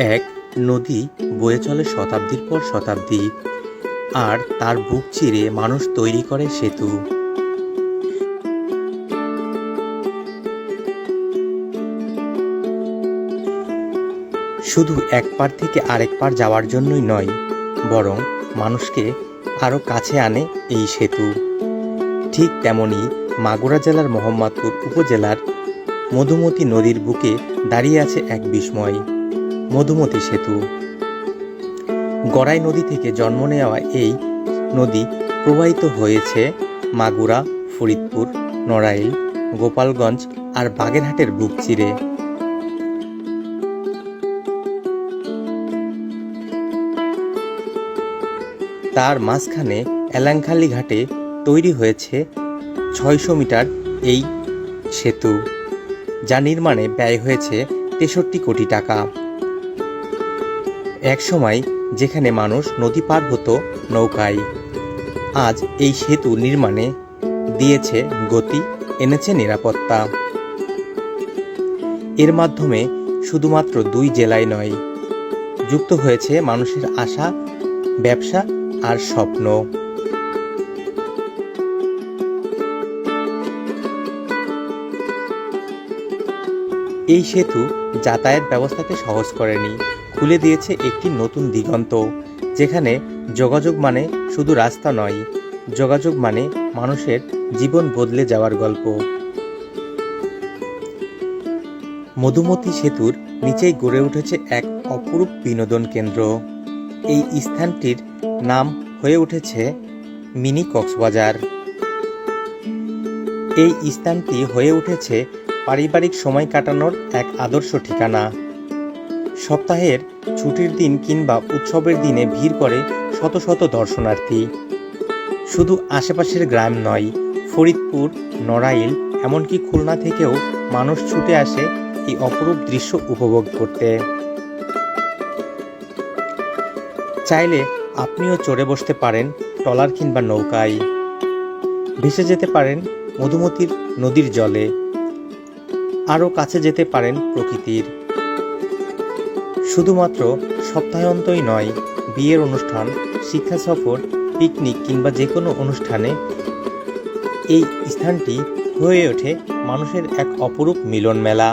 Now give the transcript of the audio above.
এক নদী বয়ে চলে শতাব্দীর পর শতাব্দী, আর তার বুক চিরে মানুষ তৈরি করে সেতু। শুধু এক পার থেকে আরেক পার যাওয়ার জন্যই নয়, বরং মানুষকে আরও কাছে আনে এই সেতু। ঠিক তেমনি মাগুরা জেলার মোহাম্মদপুর উপজেলার মধুমতি নদীর বুকে দাঁড়িয়ে আছে এক বিস্ময়, মধুমতি সেতু। গড়াই নদী থেকে জন্ম নেওয়া এই নদী প্রবাহিত হয়েছে মাগুরা, ফরিদপুর, নড়াইল, গোপালগঞ্জ আর বাগেরহাটের বুক চিরে। তার মাঝখানে এলাংখালী ঘাটে তৈরি হয়েছে ৬০০ মিটার এই সেতু, যা নির্মাণে ব্যয় হয়েছে ৬৩ কোটি টাকা। একসময় যেখানে মানুষ নদী পার হতো নৌকায়, আজ এই সেতু নির্মাণে দিয়েছে গতি, এনেছে নিরাপত্তা। এর মাধ্যমে শুধুমাত্র ২ জেলায় নয়, যুক্ত হয়েছে মানুষের আশা, ব্যবসা আর স্বপ্ন। এই সেতু যাতায়াত ব্যবস্থাকে সহজ করেনি, খুলে দিয়েছে একটি নতুন দিগন্ত, যেখানে যোগাযোগ মানে শুধু রাস্তা নয়, যোগাযোগ মানে মানুষের জীবন বদলে যাওয়ার গল্প। মধুমতি সেতুর নিচেই গড়ে উঠেছে এক অপরূপ বিনোদন কেন্দ্র। এই স্থানটির নাম হয়ে উঠেছে মিনি কক্সবাজার। এই স্থানটি হয়ে উঠেছে পারিবারিক সময় কাটানোর এক আদর্শ ঠিকানা। সপ্তাহের ছুটির দিন কিংবা উৎসবের দিনে ভিড় করে শত শত দর্শনার্থী। শুধু আশেপাশের গ্রাম নয়, ফরিদপুর, নড়াইল, এমনকি খুলনা থেকেও মানুষ ছুটে আসে এই অপরূপ দৃশ্য উপভোগ করতে। চাইলে আপনিও চড়ে বসতে পারেন ট্রলার কিংবা নৌকায়, ভেসে যেতে পারেন মধুমতির নদীর জলে, আরও কাছে যেতে পারেন প্রকৃতির। শুধুমাত্র সপ্তাহান্তই নয়, বিয়ের অনুষ্ঠান, শিক্ষা সফর, পিকনিক কিংবা যে কোনো অনুষ্ঠানে এই স্থানটি হয়ে ওঠে মানুষের এক অপরূপ মিলন মেলা।